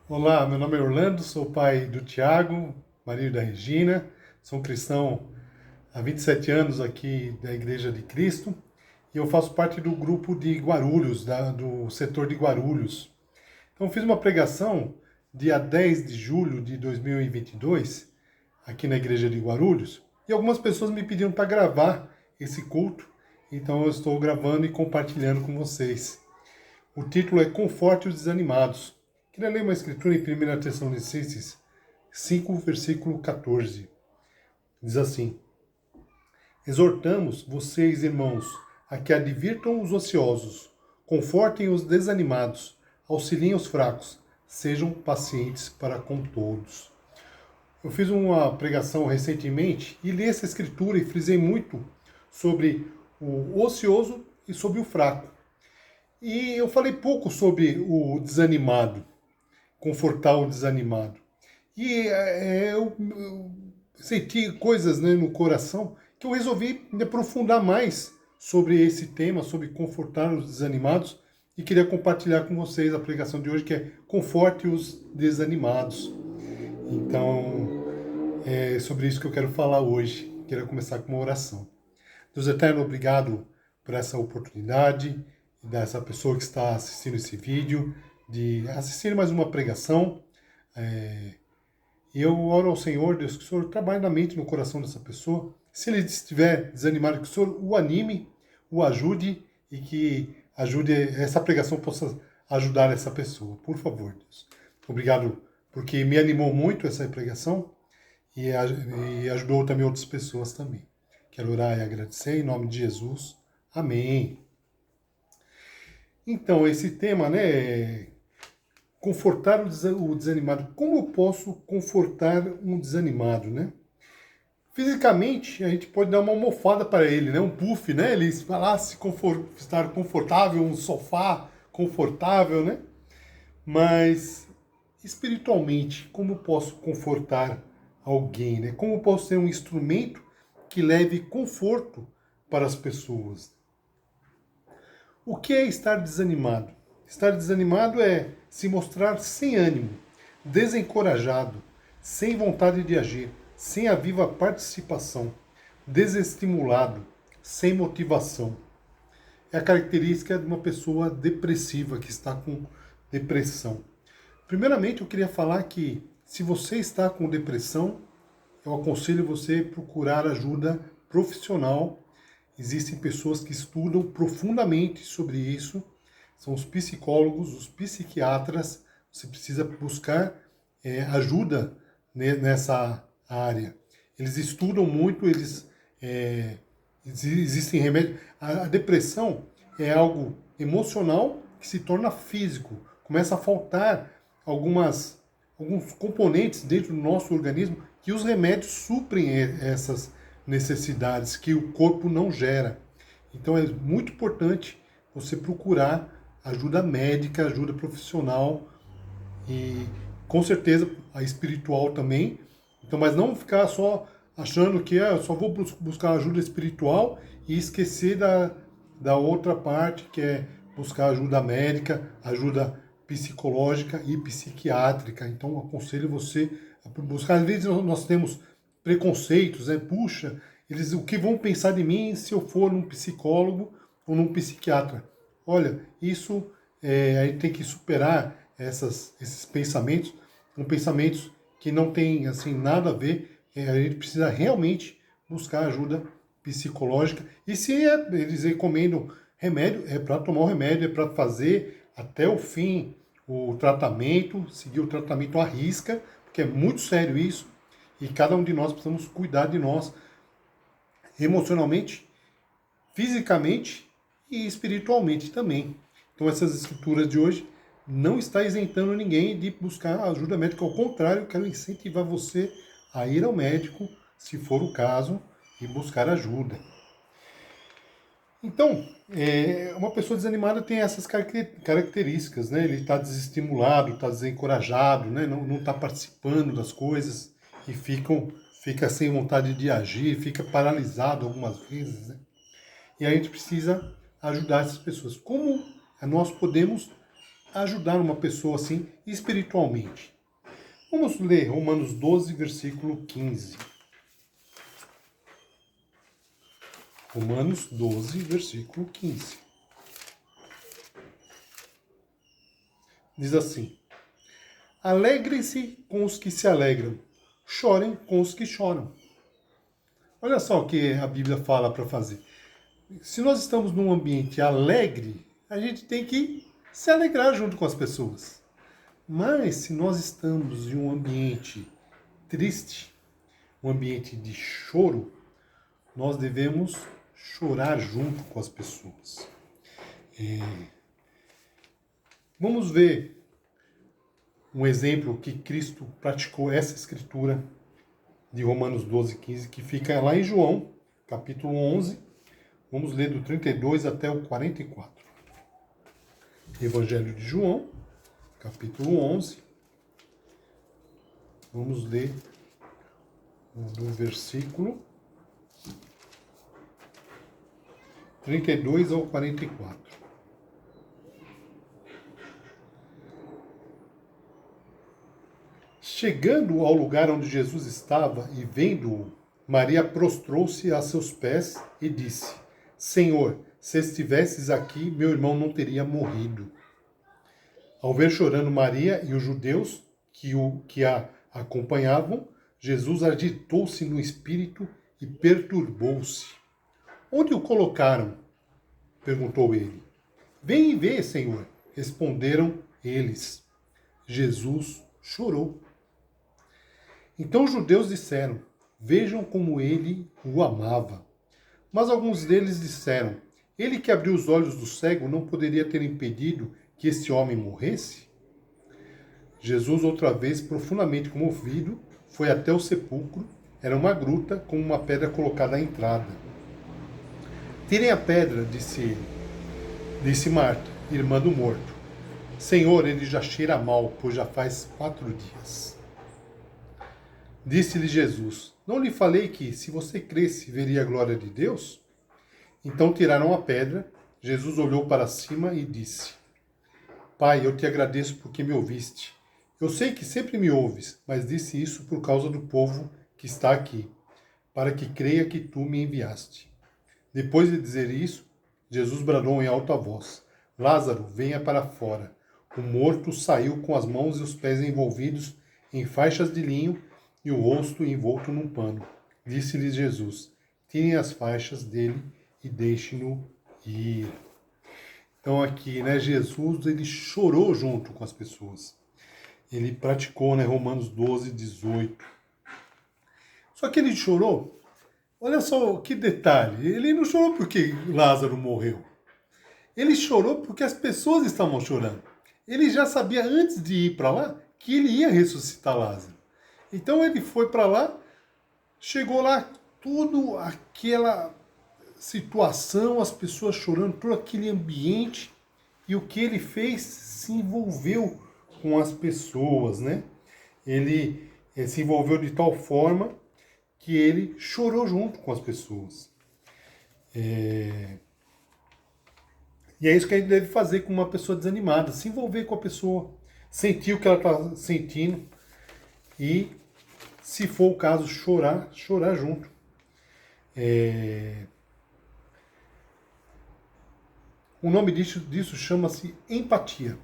Olá, meu nome é Orlando, sou pai do Tiago, marido da Regina, sou um cristão há 27 anos aqui da Igreja de Cristo e eu faço parte do grupo de Guarulhos, do setor de Guarulhos. Então, fiz uma pregação dia 10 de julho de 2022 aqui na Igreja de Guarulhos e algumas pessoas me pediram para gravar esse culto, então eu estou gravando e compartilhando com vocês. O título é Conforte os Desanimados. Queria ler uma escritura em 1 Tessalonicenses 5, versículo 14. Diz assim: Exortamos vocês, irmãos, a que advirtam os ociosos, confortem os desanimados, auxiliem os fracos, sejam pacientes para com todos. Eu fiz uma pregação recentemente e li essa escritura e frisei muito sobre o ocioso e sobre o fraco. E eu falei pouco sobre o desanimado, confortar o desanimado. E eu senti coisas, né, no coração que eu resolvi me aprofundar mais sobre esse tema, sobre confortar os desanimados, e queria compartilhar com vocês a pregação de hoje, que é Conforte os Desanimados. Então, é sobre isso que eu quero falar hoje. Quero começar com uma oração. Deus eterno, obrigado por essa oportunidade, dessa pessoa que está assistindo esse vídeo, de assistir mais uma pregação. E eu oro ao Senhor, Deus, que o Senhor trabalhe na mente e no coração dessa pessoa. Se ele estiver desanimado, que o Senhor o anime, o ajude e que ajude essa pregação possa ajudar essa pessoa. Por favor, Deus. Obrigado porque me animou muito essa pregação e ajudou também outras pessoas também. Quero orar e agradecer em nome de Jesus. Amém. Então, esse tema, né, confortar o desanimado. Como eu posso confortar um desanimado, né? Fisicamente, a gente pode dar uma almofada para ele, né? Um puff, né? Ele vai lá estar confortável, um sofá confortável, né? Mas espiritualmente, como eu posso confortar alguém, né? Como eu posso ser um instrumento que leve conforto para as pessoas? O que é estar desanimado? Estar desanimado é se mostrar sem ânimo, desencorajado, sem vontade de agir, sem a viva participação, desestimulado, sem motivação. É a característica de uma pessoa depressiva, que está com depressão. Primeiramente, eu queria falar que se você está com depressão, eu aconselho você a procurar ajuda profissional. Existem pessoas que estudam profundamente sobre isso, são os psicólogos, os psiquiatras. Você precisa buscar ajuda nessa área. Eles estudam muito, existem remédios. A depressão é algo emocional que se torna físico. Começa a faltar alguns componentes dentro do nosso organismo que os remédios suprem essas necessidades que o corpo não gera. Então é muito importante você procurar ajuda médica, ajuda profissional e com certeza a espiritual também. Então, mas não ficar só achando que eu só vou buscar ajuda espiritual e esquecer da outra parte, que é buscar ajuda médica, ajuda psicológica e psiquiátrica. Então, aconselho você a buscar. Às vezes nós temos preconceitos, né? Puxa, eles o que vão pensar de mim se eu for num psicólogo ou num psiquiatra? Olha, isso a gente tem que superar esses pensamentos, são pensamentos que não tem assim nada a ver. A gente precisa realmente buscar ajuda psicológica. E se eles recomendam remédio, é para tomar o remédio, é para fazer até o fim o tratamento, seguir o tratamento à risca, porque é muito sério isso. E cada um de nós precisamos cuidar de nós emocionalmente, fisicamente e espiritualmente também. Então essas escrituras de hoje não está isentando ninguém de buscar ajuda médica. Ao contrário, eu quero incentivar você a ir ao médico, se for o caso, e buscar ajuda. Então, uma pessoa desanimada tem essas características, né? Ele está desestimulado, está desencorajado, né? Não está participando das coisas e fica sem vontade de agir, fica paralisado algumas vezes, né? E a gente precisa ajudar essas pessoas. Como nós podemos ajudar uma pessoa assim espiritualmente. Vamos ler Romanos 12, versículo 15. Romanos 12, versículo 15. Diz assim: Alegrem-se com os que se alegram, chorem com os que choram. Olha só o que a Bíblia fala para fazer. Se nós estamos num ambiente alegre, a gente tem que se alegrar junto com as pessoas. Mas se nós estamos em um ambiente triste, um ambiente de choro, nós devemos chorar junto com as pessoas. Vamos ver um exemplo que Cristo praticou essa escritura de Romanos 12, 15, que fica lá em João, capítulo 11. Vamos ler do 32 até o 44. Evangelho de João, capítulo 11. Vamos ler do versículo 32 ao 44. Chegando ao lugar onde Jesus estava e vendo-o, Maria prostrou-se a seus pés e disse: Senhor, se estivesses aqui, meu irmão não teria morrido. Ao ver chorando Maria e os judeus que a acompanhavam, Jesus agitou-se no espírito e perturbou-se. Onde o colocaram? Perguntou ele. Vem e vê, Senhor, responderam eles. Jesus chorou. Então os judeus disseram: Vejam como ele o amava. Mas alguns deles disseram: Ele que abriu os olhos do cego não poderia ter impedido que esse homem morresse? Jesus, outra vez, profundamente comovido, foi até o sepulcro. Era uma gruta com uma pedra colocada à entrada. Tirem a pedra, disse ele. Disse Marta, irmã do morto. Senhor, ele já cheira mal, pois já faz 4 dias. Disse-lhe Jesus: Não lhe falei que, se você cresce, veria a glória de Deus? Então tiraram a pedra. Jesus olhou para cima e disse: Pai, eu te agradeço porque me ouviste. Eu sei que sempre me ouves, mas disse isso por causa do povo que está aqui, para que creia que tu me enviaste. Depois de dizer isso, Jesus bradou em alta voz: Lázaro, venha para fora. O morto saiu com as mãos e os pés envolvidos em faixas de linho e o rosto envolto num pano. Disse-lhes Jesus: Tirem as faixas dele e deixem-no ir. Então aqui, né, Jesus, ele chorou junto com as pessoas. Ele praticou, né, Romanos 12, 18. Só que ele chorou, olha só que detalhe, ele não chorou porque Lázaro morreu. Ele chorou porque as pessoas estavam chorando. Ele já sabia antes de ir para lá que ele ia ressuscitar Lázaro. Então ele foi para lá, chegou lá, tudo aquela situação, as pessoas chorando, todo aquele ambiente, e o que ele fez? Se envolveu com as pessoas, né? Ele se envolveu de tal forma que ele chorou junto com as pessoas. E é isso que a gente deve fazer com uma pessoa desanimada, se envolver com a pessoa, sentir o que ela está sentindo e, se for o caso, chorar junto. O nome disso chama-se empatia.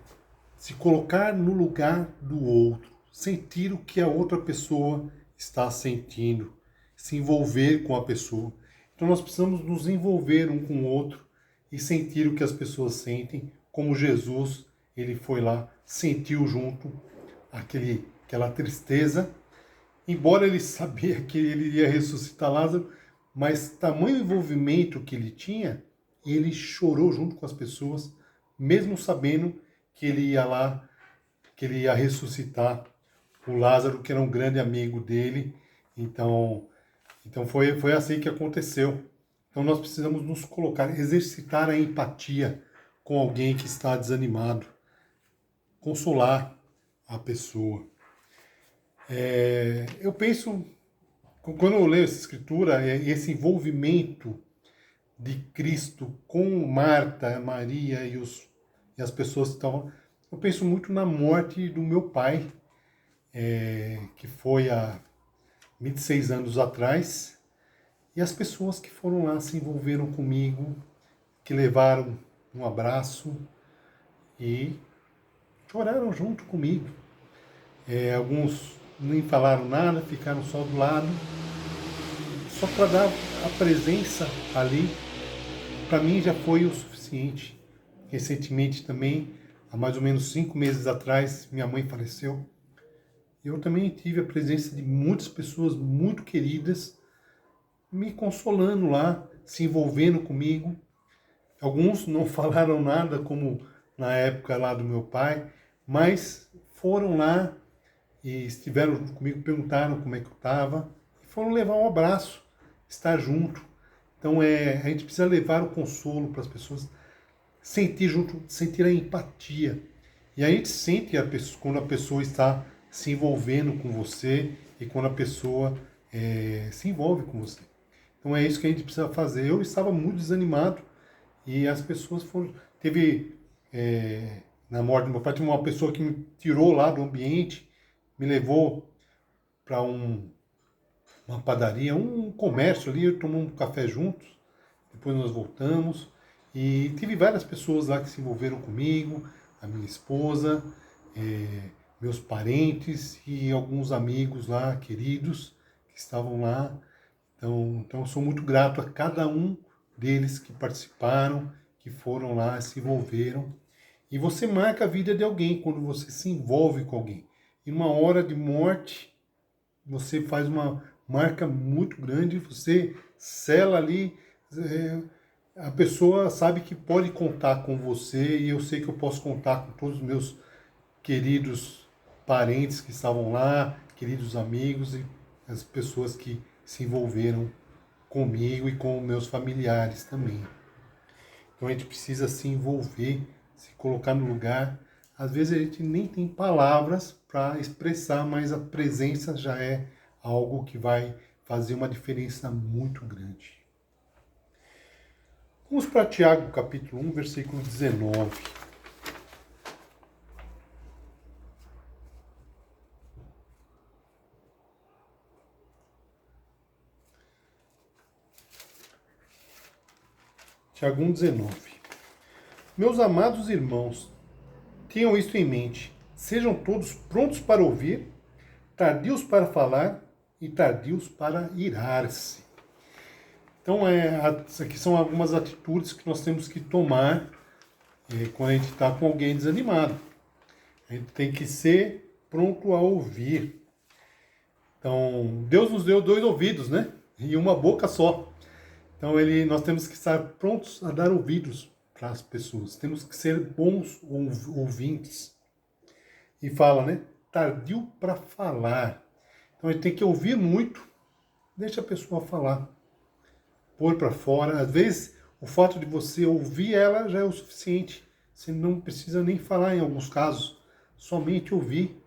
Se colocar no lugar do outro, sentir o que a outra pessoa está sentindo, se envolver com a pessoa. Então nós precisamos nos envolver um com o outro e sentir o que as pessoas sentem, como Jesus, ele foi lá, sentiu junto aquela tristeza, embora ele sabia que ele iria ressuscitar Lázaro, mas tamanho envolvimento que ele tinha, ele chorou junto com as pessoas, mesmo sabendo que ele ia lá, que ele ia ressuscitar o Lázaro, que era um grande amigo dele. Então foi assim que aconteceu. Então nós precisamos nos colocar, exercitar a empatia com alguém que está desanimado, consolar a pessoa. Eu penso, quando eu leio essa escritura, esse envolvimento de Cristo com Marta, Maria e as pessoas que estavam, eu penso muito na morte do meu pai, que foi há 26 anos atrás, e as pessoas que foram lá se envolveram comigo, que levaram um abraço e choraram junto comigo. Alguns nem falaram nada, ficaram só do lado, só para dar a presença ali, para mim já foi o suficiente. Recentemente também, há mais ou menos 5 meses atrás, minha mãe faleceu. Eu também tive a presença de muitas pessoas muito queridas, me consolando lá, se envolvendo comigo. Alguns não falaram nada, como na época lá do meu pai, mas foram lá e estiveram junto comigo, perguntaram como é que eu estava, e foram levar um abraço, estar junto. Então a gente precisa levar o consolo para as pessoas, sentir junto, sentir a empatia. E a gente sente quando a pessoa está se envolvendo com você e quando a pessoa se envolve com você. Então é isso que a gente precisa fazer. Eu estava muito desanimado e as pessoas foram... na morte do meu pai, teve uma pessoa que me tirou lá do ambiente, me levou para uma padaria, um comércio ali, tomamos um café juntos, depois nós voltamos, e tive várias pessoas lá que se envolveram comigo, a minha esposa, meus parentes e alguns amigos lá, queridos, que estavam lá. Então eu sou muito grato a cada um deles que participaram, que foram lá, se envolveram. E você marca a vida de alguém quando você se envolve com alguém. Em uma hora de morte, você faz uma marca muito grande, você sela ali, a pessoa sabe que pode contar com você e eu sei que eu posso contar com todos os meus queridos parentes que estavam lá, queridos amigos e as pessoas que se envolveram comigo e com meus familiares também. Então a gente precisa se envolver, se colocar no lugar. Às vezes a gente nem tem palavras para expressar, mas a presença já é algo que vai fazer uma diferença muito grande. Vamos para Tiago, capítulo 1, versículo 19. Tiago 1, 19. Meus amados irmãos, tenham isto em mente. Sejam todos prontos para ouvir, tardios para falar e tardios para irar-se. Então, isso aqui são algumas atitudes que nós temos que tomar quando a gente está com alguém desanimado. A gente tem que ser pronto a ouvir. Então, Deus nos deu 2 ouvidos, né? E uma boca só. Então, nós temos que estar prontos a dar ouvidos para as pessoas. Temos que ser bons ouvintes. E fala, né? Tardio para falar. Então, a gente tem que ouvir muito. Deixa a pessoa falar. Pôr para fora. Às vezes, o fato de você ouvir ela já é o suficiente. Você não precisa nem falar em alguns casos. Somente ouvir.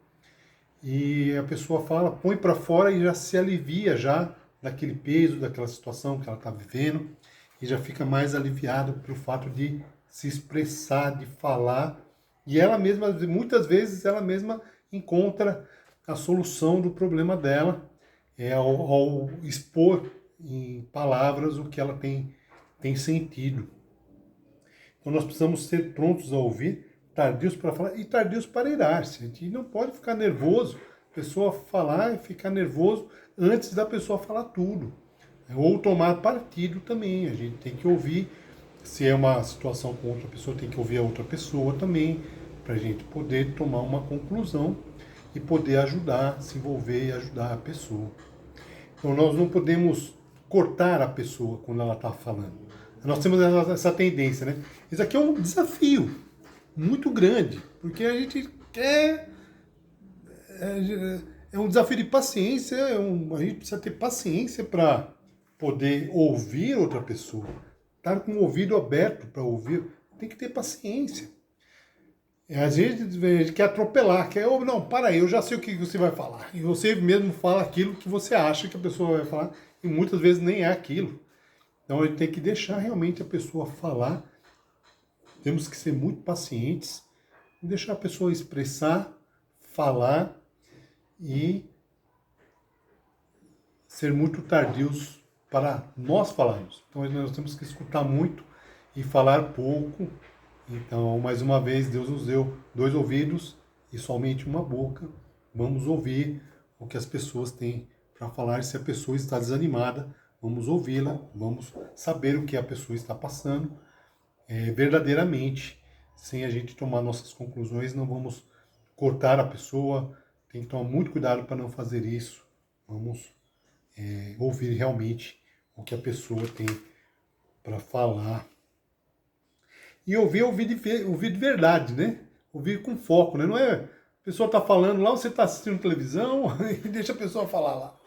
E a pessoa fala, põe para fora e já se alivia já daquele peso, daquela situação que ela está vivendo. E já fica mais aliviada pelo fato de se expressar, de falar. E ela mesma, muitas vezes, ela mesma encontra a solução do problema dela ao expor em palavras o que ela tem sentido. Então nós precisamos ser prontos a ouvir, tardios para falar e tardios para irar-se. A gente não pode ficar nervoso, a pessoa falar e ficar nervoso antes da pessoa falar tudo. Ou tomar partido também, a gente tem que ouvir, se é uma situação com outra pessoa, tem que ouvir a outra pessoa também, para a gente poder tomar uma conclusão e poder ajudar, se envolver e ajudar a pessoa. Então nós não podemos cortar a pessoa quando ela está falando. Nós temos essa tendência, né? Isso aqui é um desafio muito grande, porque a gente quer... É um desafio de paciência, a gente precisa ter paciência para poder ouvir outra pessoa. Estar com o ouvido aberto para ouvir, tem que ter paciência. Às vezes a gente quer atropelar, não, para aí, eu já sei o que você vai falar. E você mesmo fala aquilo que você acha que a pessoa vai falar, e muitas vezes nem é aquilo. Então a gente tem que deixar realmente a pessoa falar. Temos que ser muito pacientes, deixar a pessoa expressar, falar e ser muito tardios para nós falarmos. Então nós temos que escutar muito e falar pouco. Então, mais uma vez, Deus nos deu 2 ouvidos e somente uma boca. Vamos ouvir o que as pessoas têm para falar. Se a pessoa está desanimada, vamos ouvi-la, vamos saber o que a pessoa está passando verdadeiramente, sem a gente tomar nossas conclusões. Não vamos cortar a pessoa, tem que tomar muito cuidado para não fazer isso. Vamos ouvir realmente o que a pessoa tem para falar. E ouvir de verdade, né? Ouvir com foco, né? Não é a pessoa está falando lá, você está assistindo televisão e deixa a pessoa falar lá.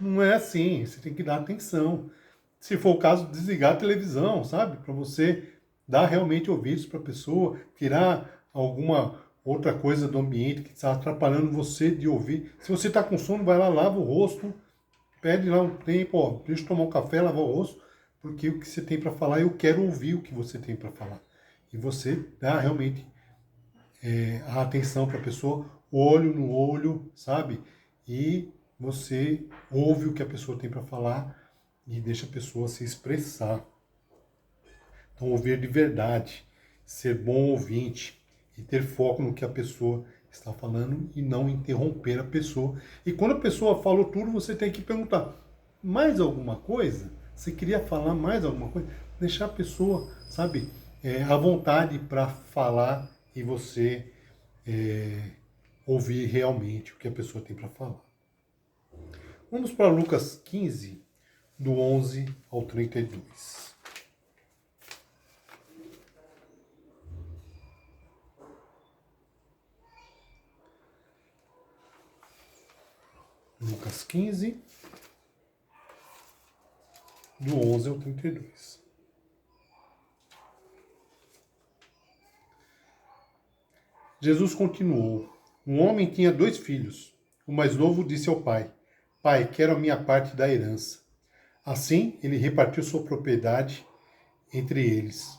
Não é assim, você tem que dar atenção. Se for o caso, desligar a televisão, sabe? Para você dar realmente ouvidos para a pessoa, tirar alguma outra coisa do ambiente que está atrapalhando você de ouvir. Se você está com sono, vai lá, lava o rosto, pede lá um tempo, ó, deixa eu tomar um café, lavar o rosto, porque o que você tem para falar, eu quero ouvir o que você tem para falar. E você dá realmente a atenção para a pessoa, olho no olho, sabe? E você ouve o que a pessoa tem para falar e deixa a pessoa se expressar. Então, ouvir de verdade, ser bom ouvinte e ter foco no que a pessoa está falando e não interromper a pessoa. E quando a pessoa falou tudo, você tem que perguntar, mais alguma coisa? Você queria falar mais alguma coisa? Deixar a pessoa, sabe, à vontade para falar e você ouvir realmente o que a pessoa tem para falar. Vamos para Lucas 15, do 11 ao 32. Lucas 15, do 11 ao 32. Jesus continuou. Um homem tinha 2 filhos. O mais novo disse ao pai, Pai, quero a minha parte da herança. Assim, ele repartiu sua propriedade entre eles.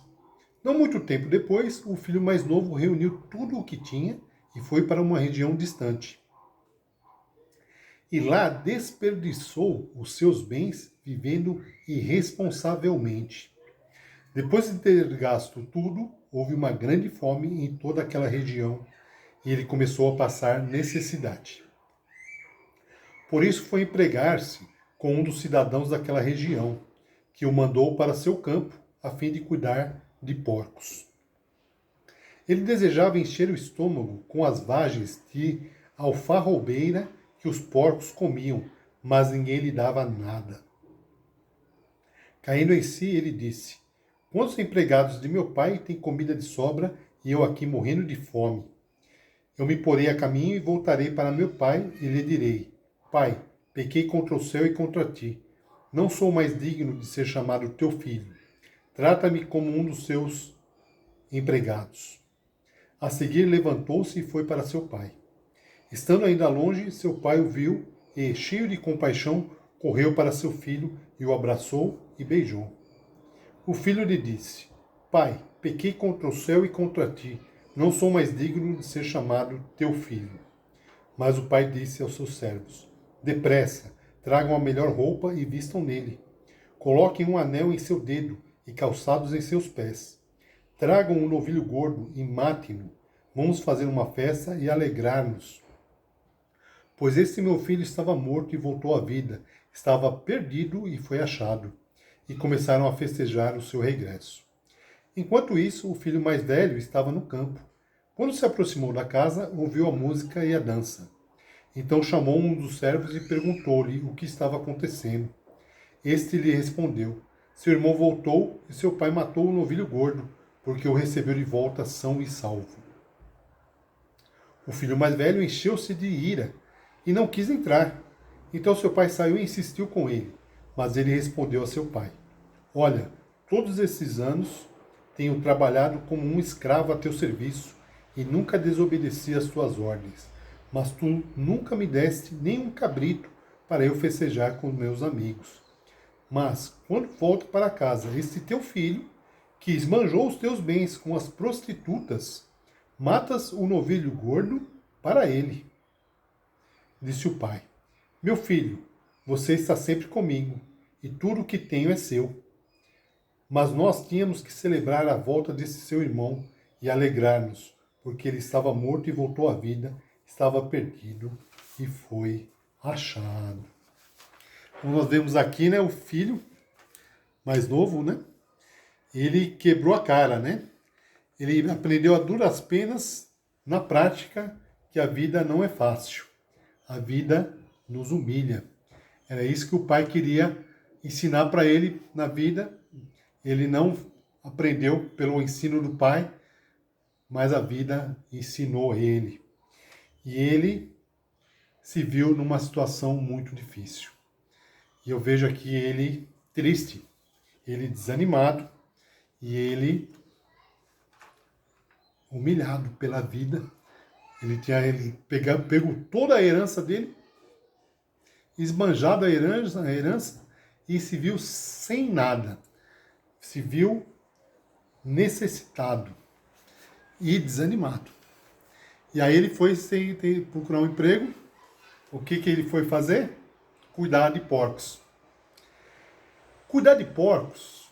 Não muito tempo depois, o filho mais novo reuniu tudo o que tinha e foi para uma região distante. E lá desperdiçou os seus bens vivendo irresponsavelmente. Depois de ter gasto tudo, houve uma grande fome em toda aquela região e ele começou a passar necessidade. Por isso foi empregar-se com um dos cidadãos daquela região, que o mandou para seu campo a fim de cuidar de porcos. Ele desejava encher o estômago com as vagens de alfarrobeira que os porcos comiam, mas ninguém lhe dava nada. Caindo em si, ele disse, quantos empregados de meu pai têm comida de sobra e eu aqui morrendo de fome? Eu me porei a caminho e voltarei para meu pai e lhe direi, Pai, pequei contra o céu e contra ti. Não sou mais digno de ser chamado teu filho. Trata-me como um dos seus empregados. A seguir levantou-se e foi para seu pai. Estando ainda longe, seu pai o viu e, cheio de compaixão, correu para seu filho e o abraçou e beijou. O filho lhe disse, Pai, pequei contra o céu e contra ti. Não sou mais digno de ser chamado teu filho. Mas o pai disse aos seus servos, depressa, tragam a melhor roupa e vistam nele. Coloquem um anel em seu dedo e calçados em seus pés. Tragam um novilho gordo e matem-no. Vamos fazer uma festa e alegrar-nos. Pois este meu filho estava morto e voltou à vida, estava perdido e foi achado. E começaram a festejar o seu regresso. Enquanto isso, o filho mais velho estava no campo. Quando se aproximou da casa, ouviu a música e a dança. Então chamou um dos servos e perguntou-lhe o que estava acontecendo. Este lhe respondeu, seu irmão voltou e seu pai matou o novilho gordo, porque o recebeu de volta são e salvo. O filho mais velho encheu-se de ira e não quis entrar. Então seu pai saiu e insistiu com ele, mas ele respondeu a seu pai, olha, todos esses anos tenho trabalhado como um escravo a teu serviço e nunca desobedeci às tuas ordens. Mas tu nunca me deste nem um cabrito para eu festejar com meus amigos. Mas, quando volto para casa, este teu filho, que esbanjou os teus bens com as prostitutas, Matas o novilho gordo para ele. Disse o pai: Meu filho, você está sempre comigo, e tudo o que tenho é seu. Mas nós tínhamos que celebrar a volta desse seu irmão e alegrar-nos, porque ele estava morto e voltou à vida, estava perdido e foi achado. Então nós vemos aqui, né, o filho mais novo, né? Ele quebrou a cara, né? Ele aprendeu a duras penas, na prática, que a vida não é fácil. A vida nos humilha. Era isso que o pai queria ensinar para ele na vida. Ele não aprendeu pelo ensino do pai, mas a vida ensinou ele. E ele se viu numa situação muito difícil. E eu vejo aqui ele triste, ele desanimado e ele humilhado pela vida. Ele pegou toda a herança dele, esbanjado a herança e se viu sem nada. Se viu necessitado e desanimado. E aí ele foi procurar um emprego. O que ele foi fazer? Cuidar de porcos. Cuidar de porcos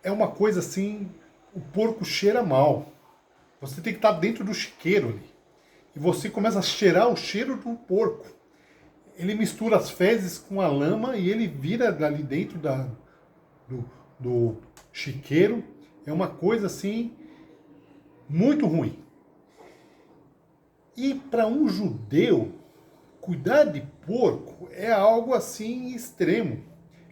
é uma coisa assim, o porco cheira mal. Você tem que estar dentro do chiqueiro ali. E você começa a cheirar o cheiro do porco. Ele mistura as fezes com a lama e ele vira ali dentro do chiqueiro. É uma coisa assim, muito ruim. E para um judeu, cuidar de porco é algo assim extremo.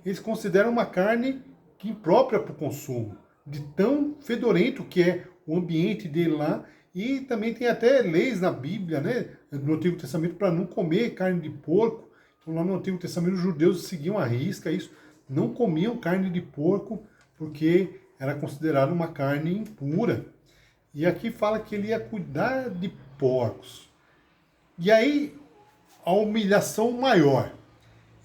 Eles consideram uma carne imprópria para o consumo, de tão fedorento que é o ambiente dele lá. E também tem até leis na Bíblia, né, no Antigo Testamento, para não comer carne de porco. Então lá no Antigo Testamento os judeus seguiam à risca isso, não comiam carne de porco porque era considerado uma carne impura. E aqui fala que ele ia cuidar de porcos. E aí, a humilhação maior.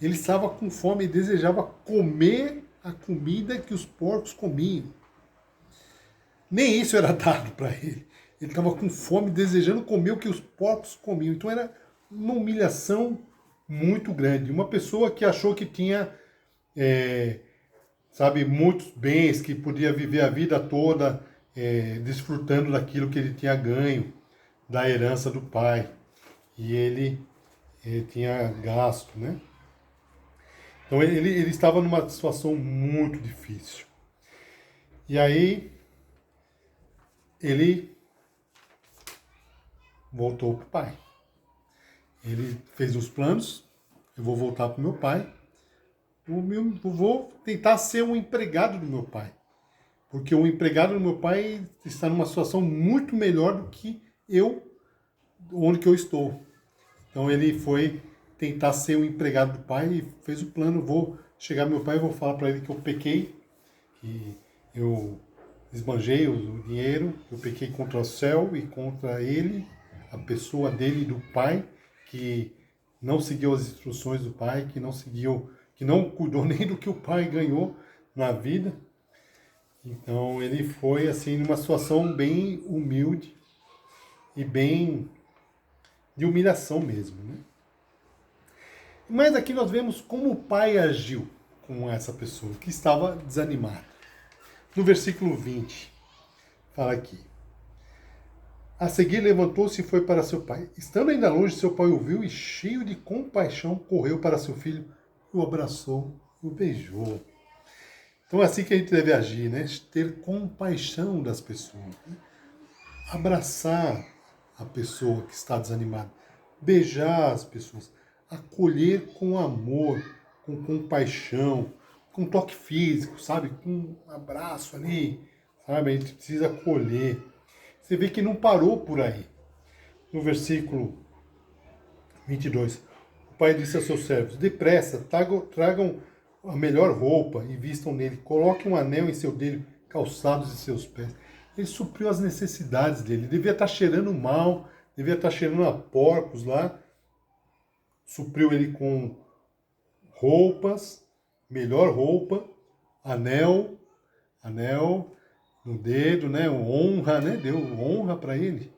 Ele estava com fome e desejava comer a comida que os porcos comiam. Nem isso era dado para ele. Ele estava com fome, desejando comer o que os porcos comiam. Então era uma humilhação muito grande. Uma pessoa que achou que tinha, sabe, muitos bens, que podia viver a vida toda desfrutando daquilo que ele tinha ganho, da herança do pai. E ele tinha gasto, né? Então ele estava numa situação muito difícil. E aí ele voltou para o pai. Ele fez os planos, eu vou voltar para o meu pai, eu vou tentar ser um empregado do meu pai. Porque o empregado do meu pai está numa situação muito melhor do que eu, onde que eu estou. Então ele foi tentar ser um empregado do pai e fez o plano, vou chegar ao meu pai e vou falar para ele que eu pequei, que eu esbanjei o dinheiro, eu pequei contra o céu e contra ele, a pessoa dele, do pai, que não seguiu as instruções do pai, que não cuidou nem do que o pai ganhou na vida. Então ele foi assim numa situação bem humilde e bem de humilhação mesmo, né? Mas aqui nós vemos como o pai agiu com essa pessoa que estava desanimada. No versículo 20, fala aqui: a seguir levantou-se e foi para seu pai. Estando ainda longe, seu pai o viu e, cheio de compaixão, correu para seu filho, o abraçou e o beijou. Então é assim que a gente deve agir, né? Ter compaixão das pessoas. Né? Abraçar a pessoa que está desanimada. Beijar as pessoas. Acolher com amor, com compaixão, com toque físico, sabe? Com um abraço ali, sabe? A gente precisa acolher. Você vê que não parou por aí. No versículo 22, o pai disse a seus servos: depressa, tragam a melhor roupa e vistam nele, coloquem um anel em seu dedo, calçados em seus pés. Ele supriu as necessidades dele. Ele devia estar cheirando mal, devia estar cheirando a porcos lá. Supriu ele com roupas, melhor roupa, anel, no dedo, né? Honra, né? Deu honra para ele,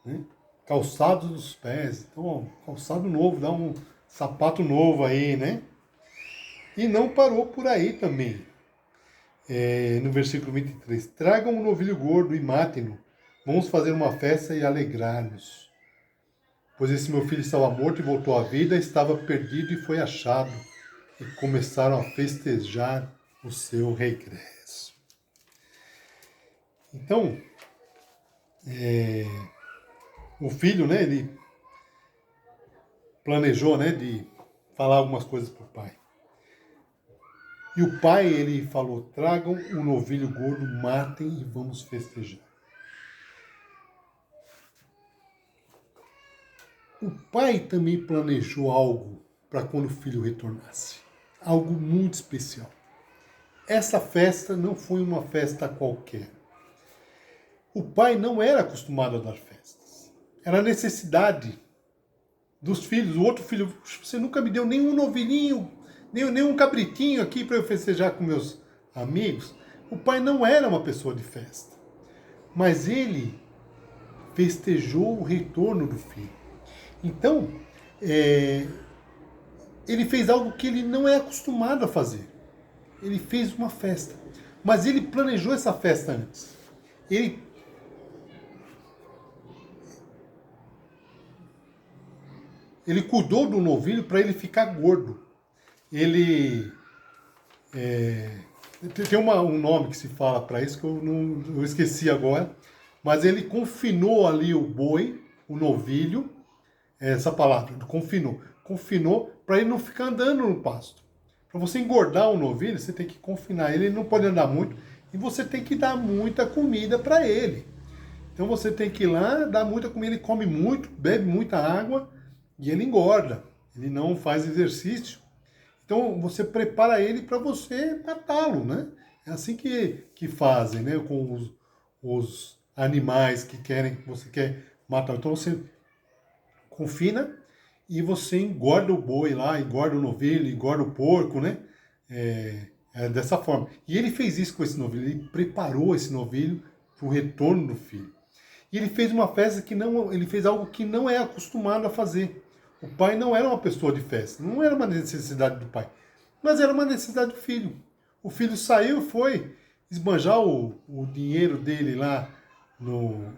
né? Calçado dos pés. Então, ó, calçado novo, dá um sapato novo aí, né? E não parou por aí também. No versículo 23, tragam um novilho gordo e matem-no. Vamos fazer uma festa e alegrar-nos. Pois esse meu filho estava morto e voltou à vida, estava perdido e foi achado. E começaram a festejar o seu regresso. Então, o filho, né, ele planejou, né, de falar algumas coisas para o pai. E o pai, ele falou, tragam um novilho gordo, matem e vamos festejar. O pai também planejou algo para quando o filho retornasse. Algo muito especial. Essa festa não foi uma festa qualquer. O pai não era acostumado a dar festas. Era a necessidade dos filhos. O outro filho, você nunca me deu nenhum novilhinho, nenhum cabritinho aqui para eu festejar com meus amigos. O pai não era uma pessoa de festa. Mas ele festejou o retorno do filho. Então, ele fez algo que ele não é acostumado a fazer. Ele fez uma festa. Mas ele planejou essa festa antes. Ele cuidou do novilho para ele ficar gordo. Ele tem um nome que se fala para isso que eu esqueci agora, mas ele confinou ali o boi, o novilho, essa palavra, confinou para ele não ficar andando no pasto. Para você engordar um novilho, você tem que confinar ele não pode andar muito e você tem que dar muita comida para ele. Então você tem que ir lá, dar muita comida, ele come muito, bebe muita água e ele engorda. Ele não faz exercício. Então você prepara ele para você matá-lo, né? É assim que fazem, né? Com os animais que você quer matar. Então você confina e você engorda o boi lá, engorda o novilho, engorda o porco, né? É dessa forma. E ele fez isso com esse novilho, ele preparou esse novilho para o retorno do filho. E ele fez uma festa ele fez algo que não é acostumado a fazer. O pai não era uma pessoa de festa, não era uma necessidade do pai, mas era uma necessidade do filho. O filho saiu, foi esbanjar o dinheiro dele lá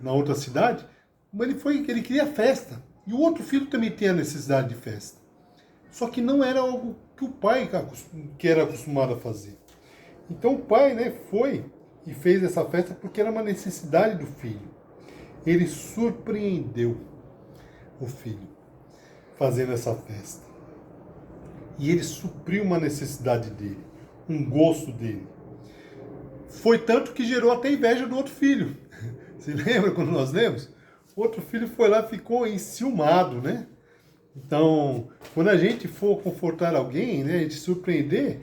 na outra cidade, mas ele queria festa. E o outro filho também tinha necessidade de festa. Só que não era algo que o pai que era acostumado a fazer. Então o pai, né, foi e fez essa festa porque era uma necessidade do filho. Ele surpreendeu o filho fazendo essa festa. E ele supriu uma necessidade dele, um gosto dele. Foi tanto que gerou até inveja do outro filho. Você lembra quando nós lemos? O outro filho foi lá e ficou enciumado, né? Então, quando a gente for confortar alguém, né, a gente surpreender,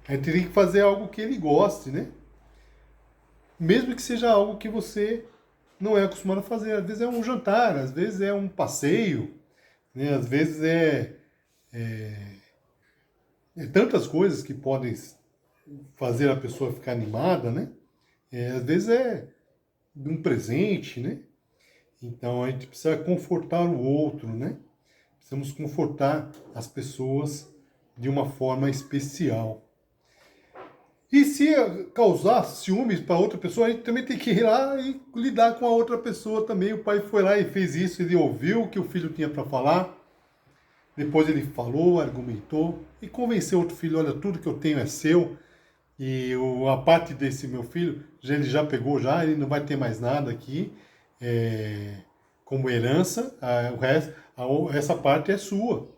a gente teria que fazer algo que ele goste, né? Mesmo que seja algo que você não é acostumado a fazer. Às vezes é um jantar, às vezes é um passeio, né? Às vezes é tantas coisas que podem fazer a pessoa ficar animada, né? Às vezes é um presente, né? Então a gente precisa confortar o outro, né? Precisamos confortar as pessoas de uma forma especial. E se causar ciúmes para outra pessoa, a gente também tem que ir lá e lidar com a outra pessoa também. O pai foi lá e fez isso, ele ouviu o que o filho tinha para falar, depois ele falou, argumentou e convenceu o outro filho, olha, tudo que eu tenho é seu, e a parte desse meu filho, ele já pegou já, ele não vai ter mais nada aqui como herança, o resto, essa parte é sua.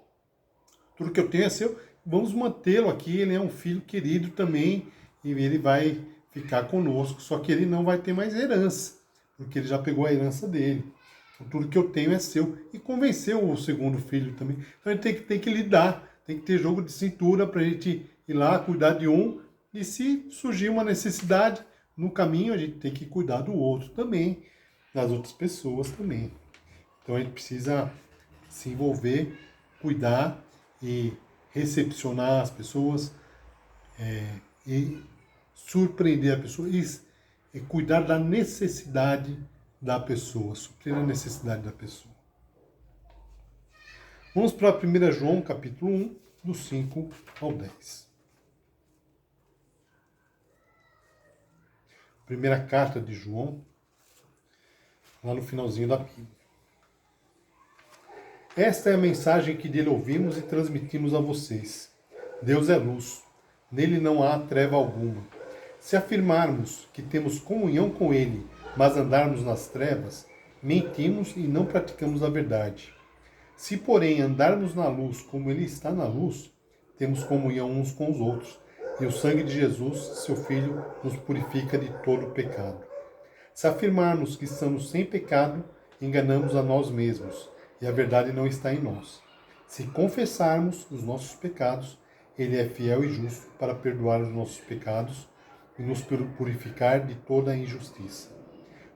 Tudo que eu tenho é seu, vamos mantê-lo aqui, ele é um filho querido também, e ele vai ficar conosco, só que ele não vai ter mais herança, porque ele já pegou a herança dele. Então, tudo que eu tenho é seu. E convenceu o segundo filho também. Então a gente tem que lidar, tem que ter jogo de cintura para a gente ir lá, cuidar de um, e se surgir uma necessidade no caminho, a gente tem que cuidar do outro também, das outras pessoas também. Então a gente precisa se envolver, cuidar e recepcionar as pessoas e surpreender a pessoa e cuidar da necessidade da pessoa, suprir a necessidade da pessoa. Vamos para 1 João, capítulo 1, do 5 ao 10. Primeira carta de João, lá no finalzinho da Bíblia. Esta é a mensagem que dele ouvimos e transmitimos a vocês. Deus é luz, nele não há treva alguma. Se afirmarmos que temos comunhão com ele, mas andarmos nas trevas, mentimos e não praticamos a verdade. Se, porém, andarmos na luz como ele está na luz, temos comunhão uns com os outros, e o sangue de Jesus, seu Filho, nos purifica de todo o pecado. Se afirmarmos que estamos sem pecado, enganamos a nós mesmos, e a verdade não está em nós. Se confessarmos os nossos pecados, ele é fiel e justo para perdoar os nossos pecados e nos purificar de toda a injustiça.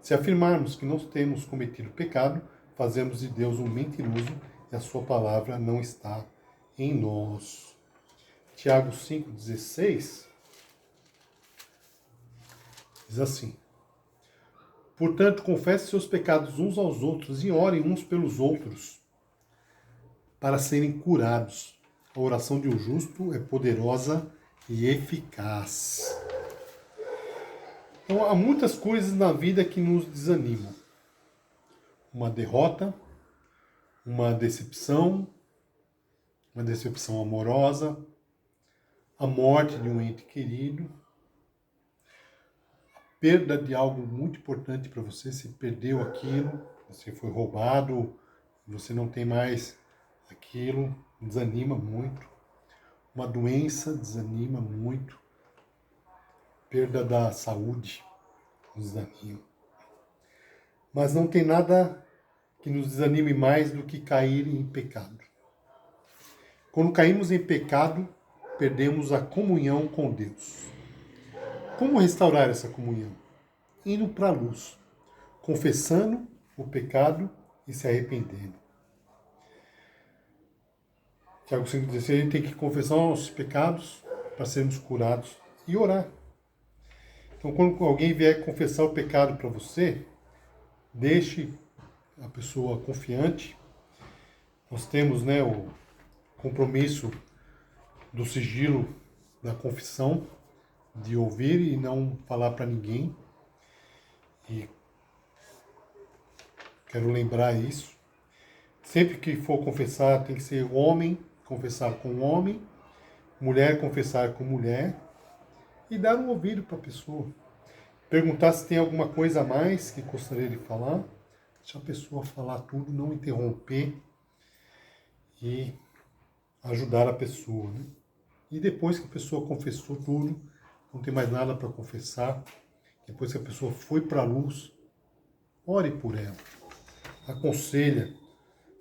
Se afirmarmos que não temos cometido pecado, fazemos de Deus um mentiroso e a sua palavra não está em nós. Tiago 5,16 diz assim: portanto, confesse seus pecados uns aos outros e orem uns pelos outros para serem curados. A oração de um justo é poderosa e eficaz. Então, há muitas coisas na vida que nos desanimam. Uma derrota, uma decepção amorosa, a morte de um ente querido, a perda de algo muito importante para você, você perdeu aquilo, você foi roubado, você não tem mais aquilo, desanima muito. Uma doença desanima muito. Perda da saúde nos desanima. Mas não tem nada que nos desanime mais do que cair em pecado. Quando caímos em pecado, perdemos a comunhão com Deus. Como restaurar essa comunhão? Indo para a luz, confessando o pecado e se arrependendo. Tiago 5,16, a gente tem que confessar os nossos pecados para sermos curados e orar. Então, quando alguém vier confessar o pecado para você, deixe a pessoa confiante. Nós temos, o compromisso do sigilo da confissão, de ouvir e não falar para ninguém. E quero lembrar isso. Sempre que for confessar, tem que ser homem confessar com homem, mulher confessar com mulher, e dar um ouvido para a pessoa. Perguntar se tem alguma coisa a mais que gostaria de falar, deixar a pessoa falar tudo, não interromper e ajudar a pessoa. Né? E depois que a pessoa confessou tudo, não tem mais nada para confessar, depois que a pessoa foi para a luz, ore por ela, aconselha.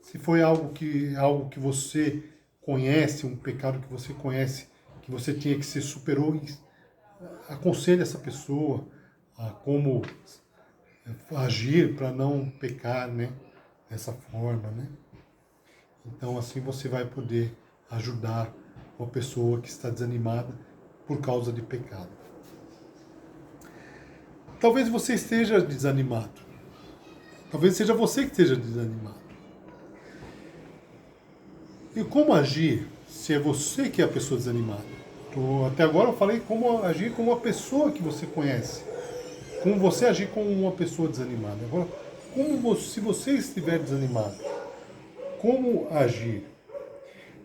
Se foi algo que você conhece, um pecado que você conhece, que você tinha que ser superou, aconselha essa pessoa a como agir para não pecar, né? Dessa forma, né? Então assim você vai poder ajudar uma pessoa que está desanimada por causa de pecado. Talvez você esteja desanimado. Talvez seja você que esteja desanimado. E como agir se é você que é a pessoa desanimada? Até agora eu falei como agir com uma pessoa que você conhece. Como você agir com uma pessoa desanimada. Agora, se você estiver desanimado, como agir?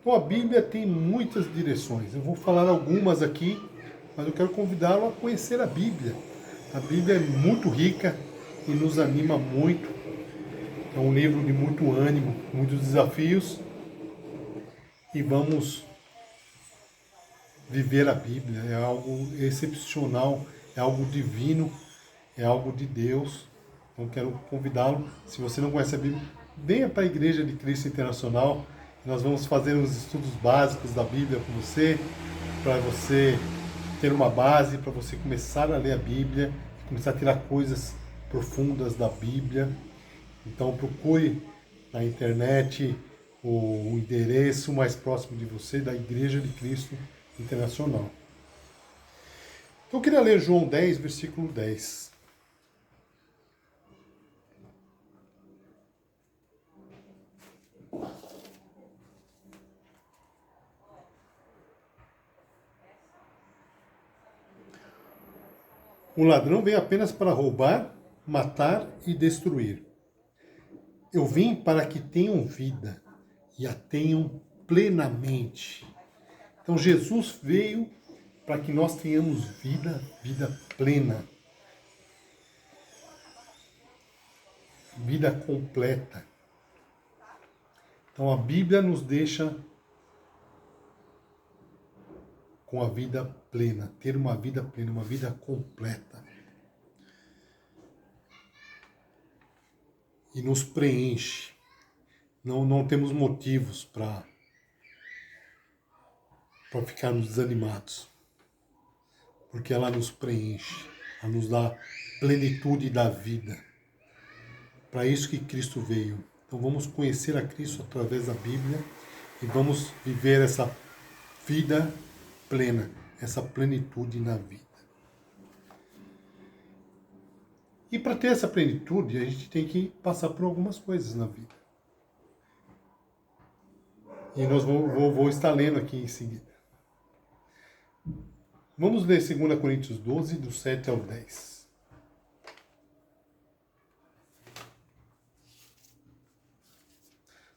Então a Bíblia tem muitas direções. Eu vou falar algumas aqui, mas eu quero convidá-lo a conhecer a Bíblia. A Bíblia é muito rica e nos anima muito. É um livro de muito ânimo, muitos desafios. E vamos viver a Bíblia. É algo excepcional, é algo divino, é algo de Deus. Então quero convidá-lo, se você não conhece a Bíblia, venha para a Igreja de Cristo Internacional. Nós vamos fazer uns estudos básicos da Bíblia com você, para você ter uma base, para você começar a ler a Bíblia, começar a tirar coisas profundas da Bíblia. Então procure na internet o endereço mais próximo de você da Igreja de Cristo Internacional. Então eu queria ler João 10, versículo 10. O ladrão vem apenas para roubar, matar e destruir. Eu vim para que tenham vida e a tenham plenamente. Então Jesus veio para que nós tenhamos vida, vida plena, vida completa. Então a Bíblia nos deixa com a vida plena, ter uma vida plena, uma vida completa. E nos preenche. Não temos motivos para ficarmos desanimados. Porque ela nos preenche, ela nos dá plenitude da vida. Para isso que Cristo veio. Então vamos conhecer a Cristo através da Bíblia e vamos viver essa vida plena, essa plenitude na vida. E para ter essa plenitude, a gente tem que passar por algumas coisas na vida. E nós vou estar lendo aqui em seguida. Vamos ler 2 Coríntios 12, do 7 ao 10.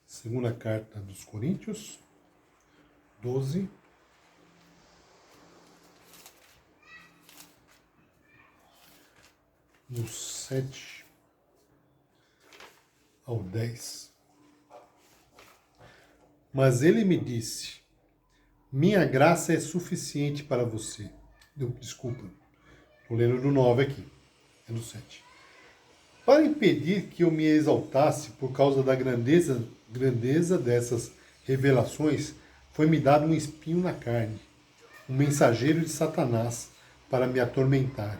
Segunda carta dos Coríntios, 12, do 7 ao 10. Mas ele me disse, minha graça é suficiente para você. Desculpa, estou lendo do 9 aqui, é do 7. Para impedir que eu me exaltasse por causa da grandeza dessas revelações, foi-me dado um espinho na carne, um mensageiro de Satanás para me atormentar.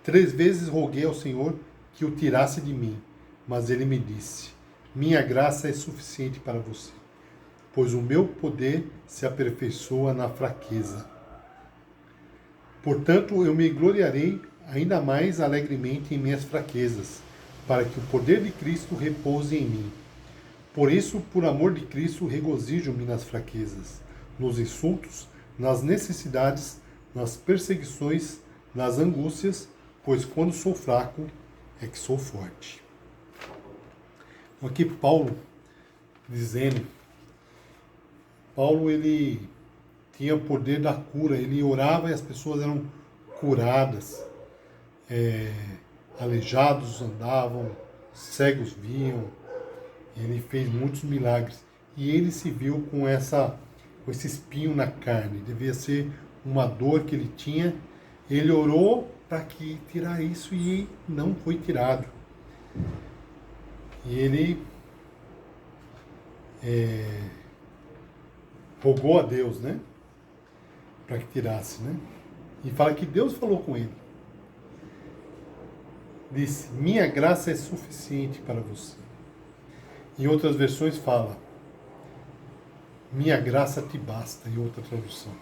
3 vezes roguei ao Senhor que o tirasse de mim, mas ele me disse, minha graça é suficiente para você, pois o meu poder se aperfeiçoa na fraqueza. Portanto, eu me gloriarei ainda mais alegremente em minhas fraquezas, para que o poder de Cristo repouse em mim. Por isso, por amor de Cristo, regozijo-me nas fraquezas, nos insultos, nas necessidades, nas perseguições, nas angústias, pois quando sou fraco é que sou forte. Aqui Paulo dizendo, Paulo ele tinha o poder da cura, ele orava e as pessoas eram curadas, aleijados andavam, cegos viam, ele fez muitos milagres e ele se viu com esse espinho na carne, devia ser uma dor que ele tinha, ele orou para que tirar isso e não foi tirado. E ele rogou a Deus, né? Para que tirasse, né? E fala que Deus falou com ele. Disse, minha graça é suficiente para você. Em outras versões fala, minha graça te basta, em outra tradução.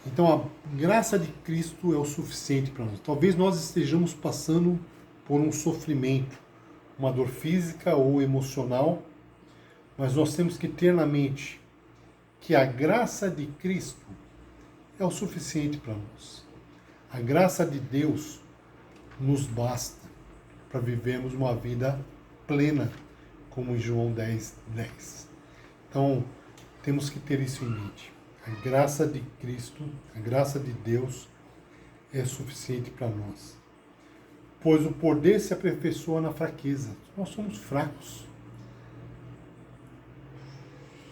Então a graça de Cristo é o suficiente para nós. Talvez nós estejamos passando por um sofrimento, uma dor física ou emocional, mas nós temos que ter na mente que a graça de Cristo é o suficiente para nós. A graça de Deus nos basta para vivermos uma vida plena, como em João 10, 10. Então, temos que ter isso em mente. A graça de Cristo, a graça de Deus é suficiente para nós. Pois o poder se aperfeiçoa na fraqueza. Nós somos fracos.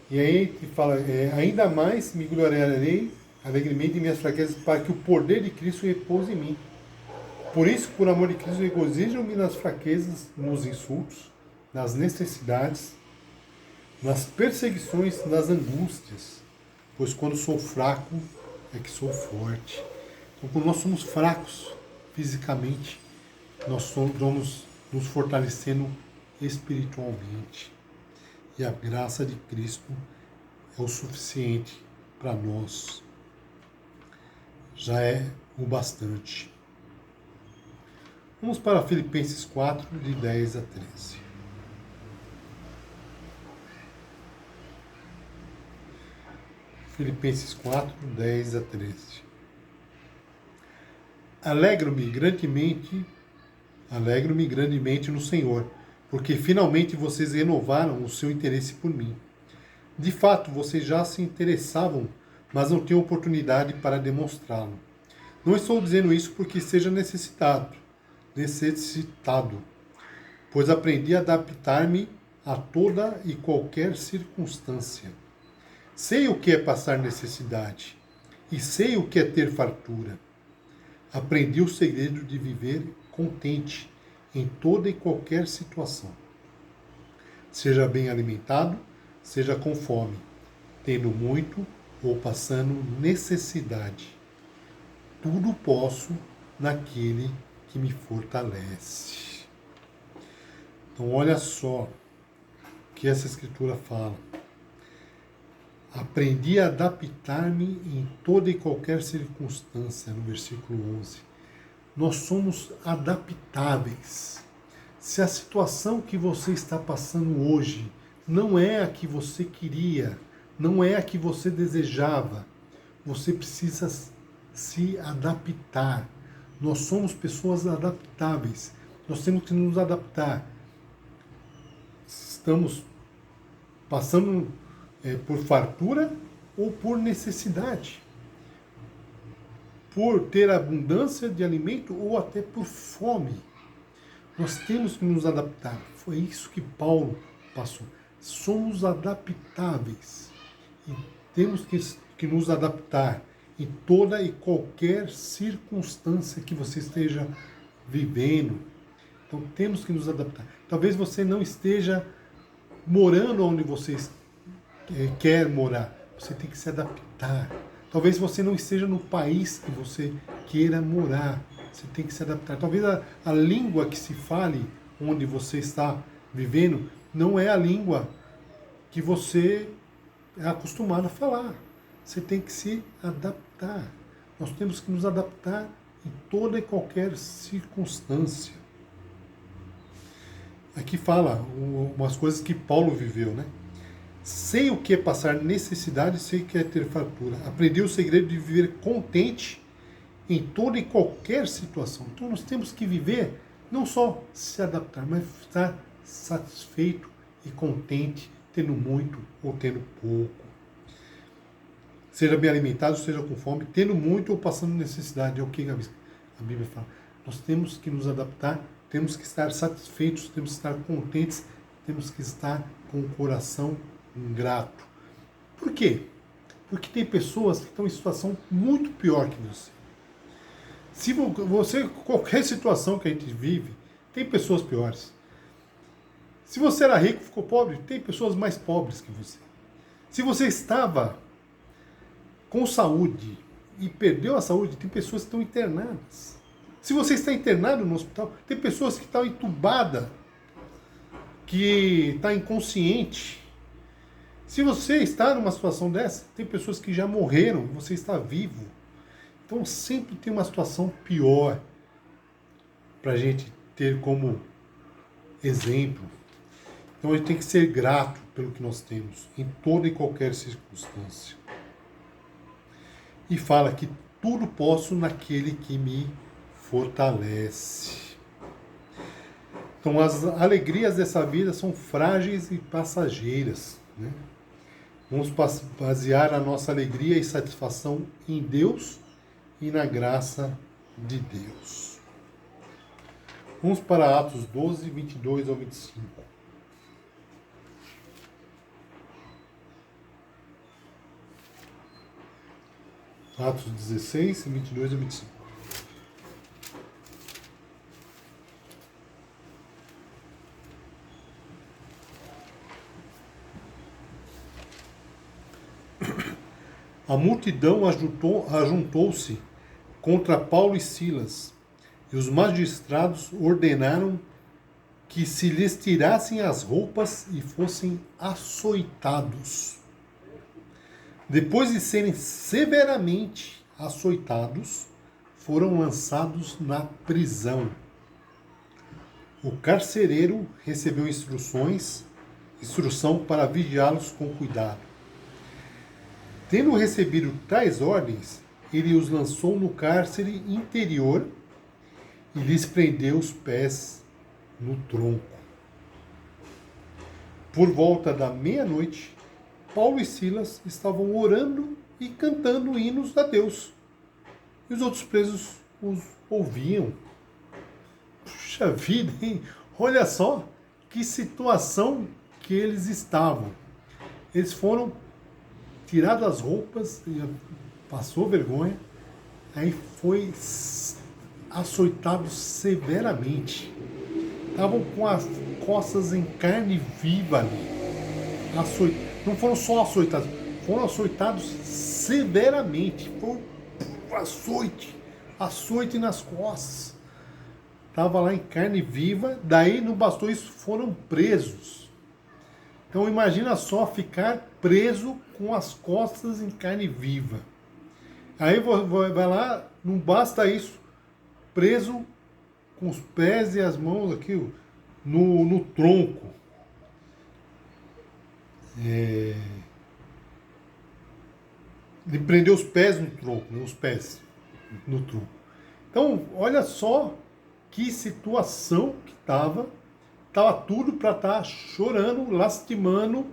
E aí ele fala, ainda mais me gloriarei alegremente em minhas fraquezas, para que o poder de Cristo repouse em mim. Por isso, por amor de Cristo, regozijo-me nas fraquezas, nos insultos, nas necessidades, nas perseguições, nas angústias. Pois quando sou fraco, é que sou forte. Então, quando nós somos fracos fisicamente, nós vamos nos fortalecendo espiritualmente. E a graça de Cristo é o suficiente para nós. já é o bastante. Vamos para Filipenses 4, de 10 a 13. Filipenses 4, 10 a 13. Alegro-me grandemente no Senhor, porque finalmente vocês renovaram o seu interesse por mim. De fato, vocês já se interessavam, mas não tinham oportunidade para demonstrá-lo. Não estou dizendo isso porque seja necessitado, pois aprendi a adaptar-me a toda e qualquer circunstância. Sei o que é passar necessidade e sei o que é ter fartura. Aprendi o segredo de viver contente em toda e qualquer situação. Seja bem alimentado, seja com fome, tendo muito ou passando necessidade. Tudo posso naquele que me fortalece. Então olha só o que essa escritura fala. Aprendi a adaptar-me em toda e qualquer circunstância, no versículo 11. Nós somos adaptáveis. Se a situação que você está passando hoje não é a que você queria, não é a que você desejava, você precisa se adaptar. Nós somos pessoas adaptáveis. Nós temos que nos adaptar. Estamos passando por fartura ou por necessidade, por ter abundância de alimento ou até por fome. Nós temos que nos adaptar. Foi isso que Paulo passou. Somos adaptáveis e temos que nos adaptar em toda e qualquer circunstância que você esteja vivendo. Então temos que nos adaptar. Talvez você não esteja morando onde você quer morar. Você tem que se adaptar. Talvez você não esteja no país que você queira morar. Você tem que se adaptar. Talvez a língua que se fale onde você está vivendo não é a língua que você é acostumado a falar. Você tem que se adaptar. Nós temos que nos adaptar em toda e qualquer circunstância. Aqui fala umas coisas que Paulo viveu, né? Sei o que é passar necessidade, sei o que é ter fartura. Aprendi o segredo de viver contente em toda e qualquer situação. Então nós temos que viver, não só se adaptar, mas estar satisfeito e contente, tendo muito ou tendo pouco. Seja bem alimentado, seja com fome, tendo muito ou passando necessidade. É o que a Bíblia fala. Nós temos que nos adaptar, temos que estar satisfeitos, temos que estar contentes, temos que estar com o coração grato. Por quê? Porque tem pessoas que estão em situação muito pior que você. Se você, qualquer situação que a gente vive, tem pessoas piores. Se você era rico e ficou pobre, tem pessoas mais pobres que você. Se você estava com saúde e perdeu a saúde, tem pessoas que estão internadas. Se você está internado no hospital, tem pessoas que estão entubadas, que está inconsciente. Se você está numa situação dessa, tem pessoas que já morreram, você está vivo. Então sempre tem uma situação pior para a gente ter como exemplo. Então a gente tem que ser grato pelo que nós temos, em toda e qualquer circunstância. E fala que tudo posso naquele que me fortalece. Então as alegrias dessa vida são frágeis e passageiras, né? Vamos basear a nossa alegria e satisfação em Deus e na graça de Deus. Vamos para Atos 12, 22 ao 25. Atos 16, 22 a 25. A multidão ajuntou-se contra Paulo e Silas, e os magistrados ordenaram que se lhes tirassem as roupas e fossem açoitados. Depois de serem severamente açoitados, foram lançados na prisão. O carcereiro recebeu instrução para vigiá-los com cuidado. Tendo recebido tais ordens, ele os lançou no cárcere interior e lhes prendeu os pés no tronco. Por volta da meia-noite, Paulo e Silas estavam orando e cantando hinos a Deus. E os outros presos os ouviam. Puxa vida, hein? Olha só que situação que eles estavam. Eles foram tirados as roupas, passou vergonha, aí foi açoitados severamente. Estavam com as costas em carne viva ali. Não foram só açoitados, foram açoitados severamente. Foi açoite nas costas. Estava lá em carne viva, daí não bastou isso, foram presos. Então imagina só ficar preso com as costas em carne viva. Aí vai lá, não basta isso, preso com os pés e as mãos aqui no tronco. Ele prendeu os pés no tronco, os pés no tronco. Então, olha só que situação que estava tudo para estar chorando, lastimando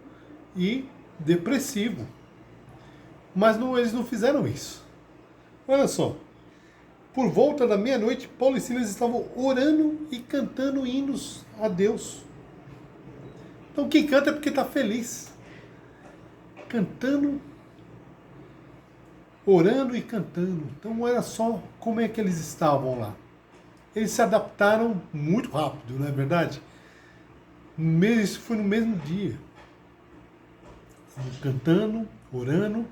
e depressivo. Mas eles não fizeram isso. Olha só. Por volta da meia-noite, Paulo e Silas estavam orando e cantando hinos a Deus. Então quem canta é porque está feliz. Cantando, orando e cantando. Então olha só como é que eles estavam lá. Eles se adaptaram muito rápido, não é verdade? Isso foi no mesmo dia. Cantando, orando.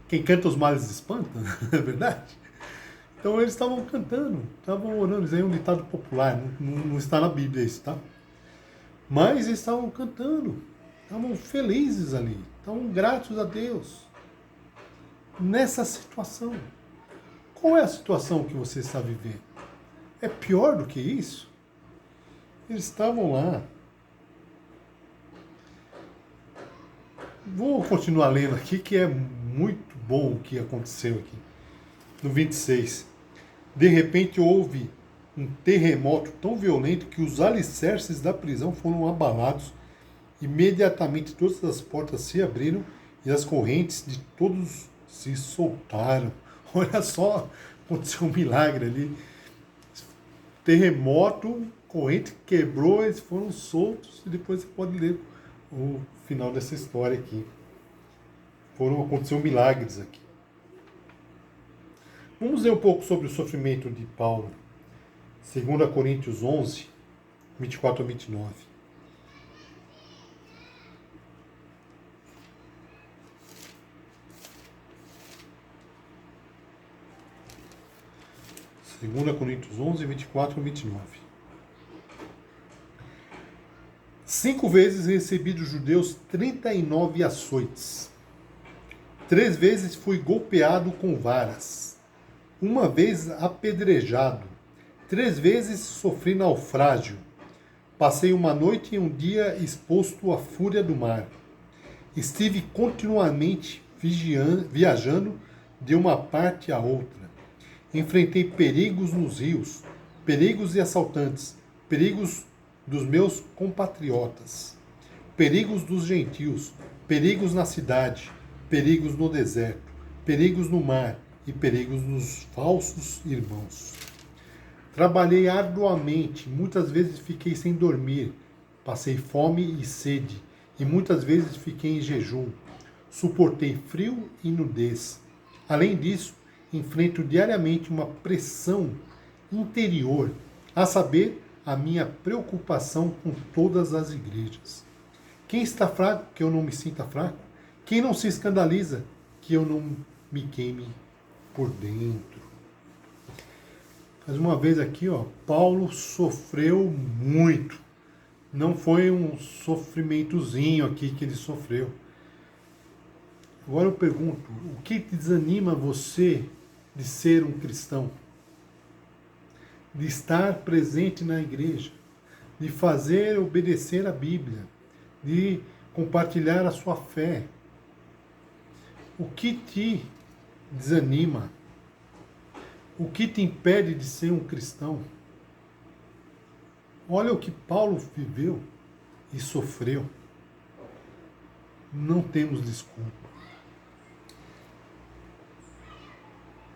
Quem canta os males espanta, não é verdade? Então eles estavam cantando, estavam orando. Isso aí é um ditado popular, não está na Bíblia isso, tá? Mas eles estavam cantando, estavam felizes ali, estavam gratos a Deus. Nessa situação. Qual é a situação que você está vivendo? É pior do que isso? Eles estavam lá. Vou continuar lendo aqui, que é muito bom o que aconteceu aqui. No 26. De repente houve um terremoto tão violento que os alicerces da prisão foram abalados. Imediatamente todas as portas se abriram e as correntes de todos se soltaram. Olha só, aconteceu um milagre ali. Terremoto, corrente quebrou, eles foram soltos e depois você pode ler o final dessa história aqui. Aconteceu milagres aqui. Vamos ler um pouco sobre o sofrimento de Paulo. 2 Coríntios 11, 24 a 29. Segunda Coríntios 11, 24 a 29. 5 vezes recebi dos judeus 39 açoites. 3 vezes fui golpeado com varas. 1 vez apedrejado. 3 vezes sofri naufrágio. Passei uma noite e um dia exposto à fúria do mar. Estive continuamente viajando de uma parte a outra. Enfrentei perigos nos rios, perigos e assaltantes, perigos dos meus compatriotas, perigos dos gentios, perigos na cidade, perigos no deserto, perigos no mar e perigos dos falsos irmãos. Trabalhei arduamente, muitas vezes fiquei sem dormir, passei fome e sede, e muitas vezes fiquei em jejum. Suportei frio e nudez. Além disso, enfrento diariamente uma pressão interior, a saber, a minha preocupação com todas as igrejas. Quem está fraco, que eu não me sinta fraco? Quem não se escandaliza, que eu não me queime por dentro? Mais uma vez aqui, Paulo sofreu muito. Não foi um sofrimentozinho aqui que ele sofreu. Agora eu pergunto, o que desanima você de ser um cristão? De estar presente na igreja, de fazer obedecer a Bíblia, de compartilhar a sua fé. O que te desanima? O que te impede de ser um cristão? Olha o que Paulo viveu e sofreu. Não temos desculpa.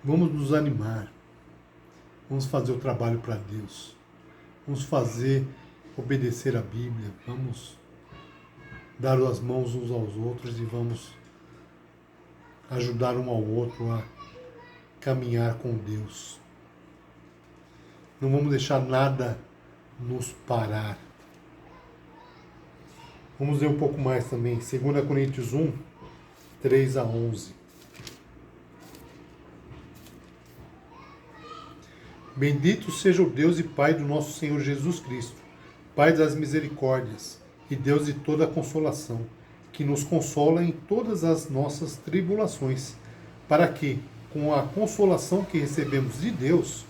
Vamos nos animar. Vamos fazer o trabalho para Deus. Vamos obedecer a Bíblia. Vamos dar as mãos uns aos outros e vamos ajudar um ao outro a caminhar com Deus. Não vamos deixar nada nos parar. Vamos ver um pouco mais também. 2 Coríntios 1, 3 a 11. Bendito seja o Deus e Pai do nosso Senhor Jesus Cristo, Pai das misericórdias e Deus de toda a consolação, que nos consola em todas as nossas tribulações, para que, com a consolação que recebemos de Deus,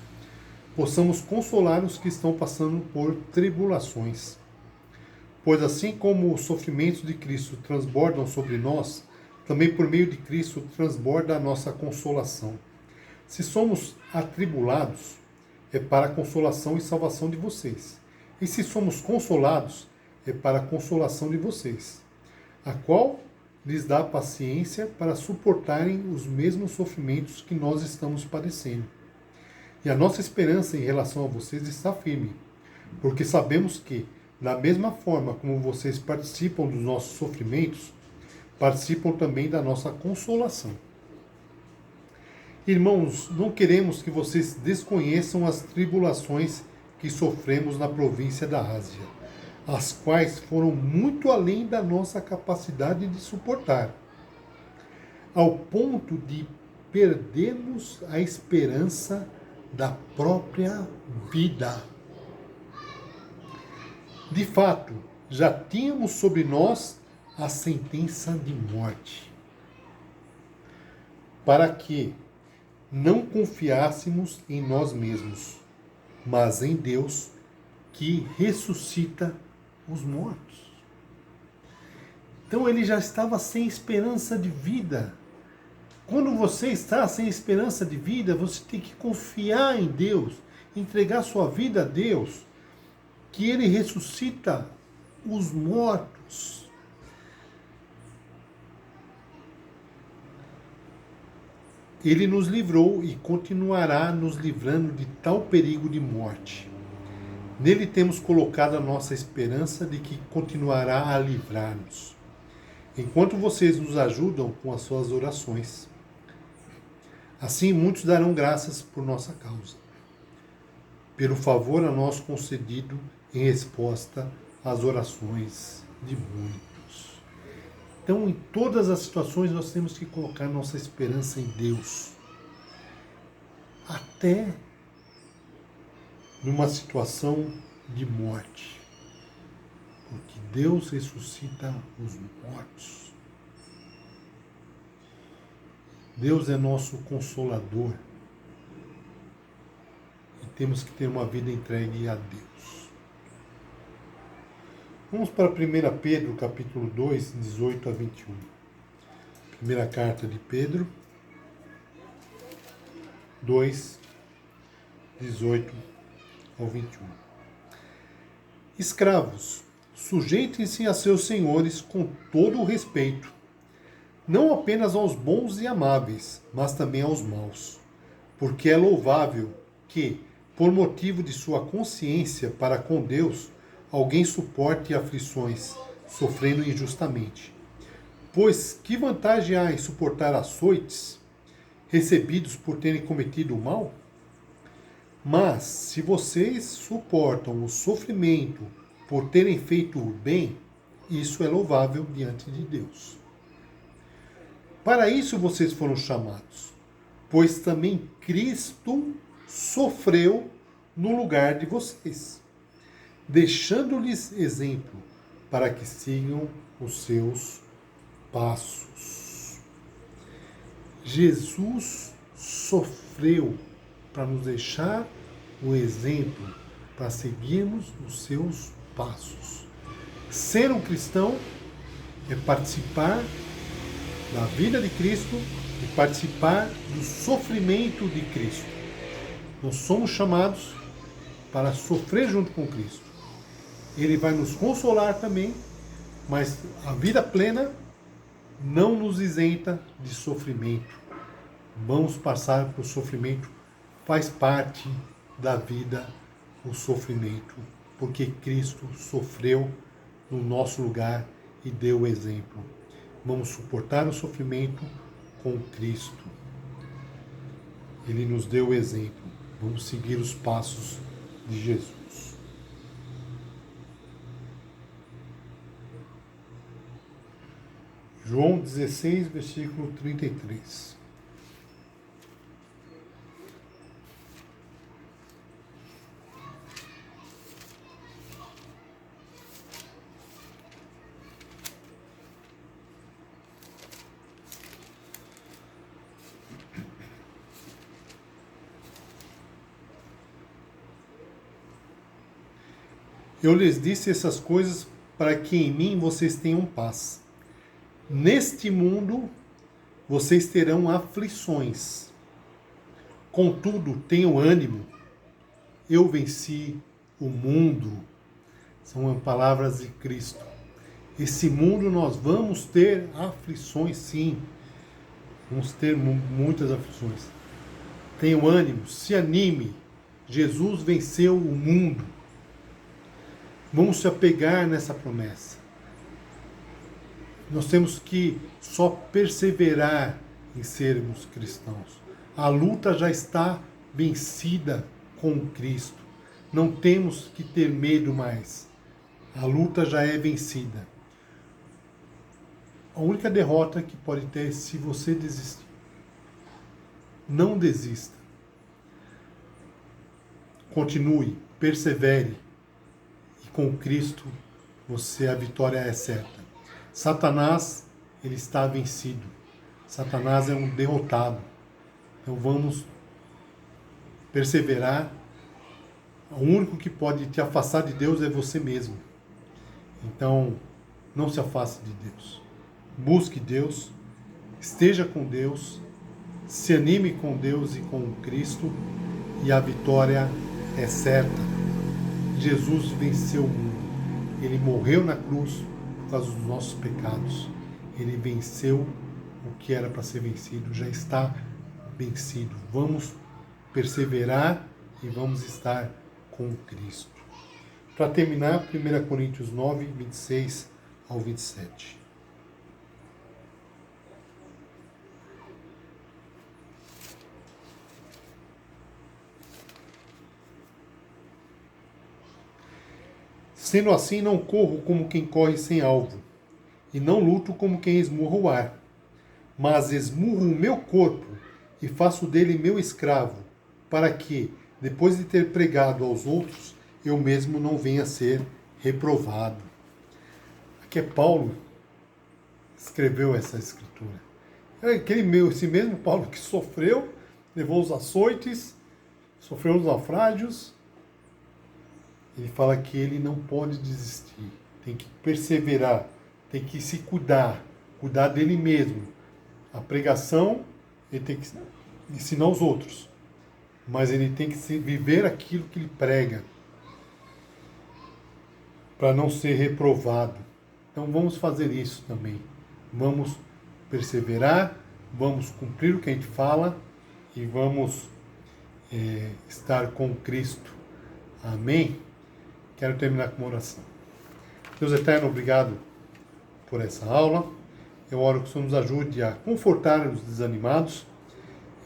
possamos consolar os que estão passando por tribulações. Pois assim como os sofrimentos de Cristo transbordam sobre nós, também por meio de Cristo transborda a nossa consolação. Se somos atribulados, é para a consolação e salvação de vocês. E se somos consolados, é para a consolação de vocês, a qual lhes dá paciência para suportarem os mesmos sofrimentos que nós estamos padecendo. E a nossa esperança em relação a vocês está firme, porque sabemos que, da mesma forma como vocês participam dos nossos sofrimentos, participam também da nossa consolação. Irmãos, não queremos que vocês desconheçam as tribulações que sofremos na província da Ásia, as quais foram muito além da nossa capacidade de suportar, ao ponto de perdermos a esperança da própria vida. De fato, já tínhamos sobre nós a sentença de morte, para que não confiássemos em nós mesmos, mas em Deus, que ressuscita os mortos. Então ele já estava sem esperança de vida. Quando você está sem esperança de vida, você tem que confiar em Deus, entregar sua vida a Deus, que Ele ressuscita os mortos. Ele nos livrou e continuará nos livrando de tal perigo de morte. Nele temos colocado a nossa esperança de que continuará a livrar-nos, enquanto vocês nos ajudam com as suas orações. Assim, muitos darão graças por nossa causa, pelo favor a nós concedido em resposta às orações de muitos. Então, em todas as situações, nós temos que colocar nossa esperança em Deus. Até numa situação de morte. Porque Deus ressuscita os mortos. Deus é nosso consolador. E temos que ter uma vida entregue a Deus. Vamos para 1 Pedro, capítulo 2, 18 a 21. Primeira carta de Pedro, 2, 18 ao 21. Escravos, sujeitem-se a seus senhores com todo o respeito, não apenas aos bons e amáveis, mas também aos maus, porque é louvável que, por motivo de sua consciência para com Deus, alguém suporte aflições, sofrendo injustamente. Pois que vantagem há em suportar açoites, recebidos por terem cometido o mal? Mas, se vocês suportam o sofrimento por terem feito o bem, isso é louvável diante de Deus. Para isso vocês foram chamados, pois também Cristo sofreu no lugar de vocês, deixando-lhes exemplo para que sigam os seus passos. Jesus sofreu para nos deixar o exemplo, para seguirmos os seus passos. Ser um cristão é participar da vida de Cristo e participar do sofrimento de Cristo. Nós somos chamados para sofrer junto com Cristo. Ele vai nos consolar também, mas a vida plena não nos isenta de sofrimento. Vamos passar por sofrimento, faz parte da vida o sofrimento, porque Cristo sofreu no nosso lugar e deu o exemplo. Vamos suportar o sofrimento com Cristo. Ele nos deu o exemplo. Vamos seguir os passos de Jesus. João 16, versículo 33. Eu lhes disse essas coisas para que em mim vocês tenham paz. Neste mundo vocês terão aflições. Contudo, tenham ânimo. Eu venci o mundo. São palavras de Cristo. Esse mundo nós vamos ter aflições, sim. Vamos ter muitas aflições. Tenham ânimo, se anime. Jesus venceu o mundo. Vamos se apegar nessa promessa. Nós temos que só perseverar em sermos cristãos. A luta já está vencida com Cristo. Não temos que ter medo mais. A luta já é vencida. A única derrota que pode ter é se você desistir. Não desista. Continue, persevere. E com Cristo, a vitória é certa. Satanás, ele está vencido. Satanás é um derrotado. Então vamos perseverar. O único que pode te afastar de Deus é você mesmo. Então, não se afaste de Deus. Busque Deus, esteja com Deus, se anime com Deus e com Cristo, e a vitória é certa. Jesus venceu o mundo. Ele morreu na cruz por causa dos nossos pecados. Ele venceu o que era para ser vencido, já está vencido. Vamos perseverar e vamos estar com Cristo. Para terminar, 1 Coríntios 9, 26 ao 27. Sendo assim, não corro como quem corre sem alvo, e não luto como quem esmurra o ar, mas esmurro o meu corpo e faço dele meu escravo, para que, depois de ter pregado aos outros, eu mesmo não venha a ser reprovado. Aqui é Paulo escreveu essa escritura. É esse mesmo Paulo que sofreu, levou os açoites, sofreu os naufrágios. Ele fala que ele não pode desistir, tem que perseverar, tem que se cuidar dele mesmo. A pregação, ele tem que ensinar os outros, mas ele tem que viver aquilo que ele prega, para não ser reprovado. Então vamos fazer isso também. Vamos perseverar, vamos cumprir o que a gente fala e vamos estar com Cristo. Amém? Quero terminar com uma oração. Deus eterno, obrigado por essa aula. Eu oro que o Senhor nos ajude a confortar os desanimados.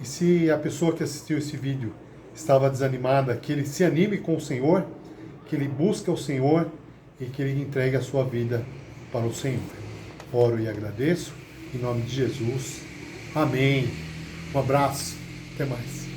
E se a pessoa que assistiu esse vídeo estava desanimada, que ele se anime com o Senhor, que ele busque o Senhor e que ele entregue a sua vida para o Senhor. Oro e agradeço, em nome de Jesus. Amém. Um abraço. Até mais.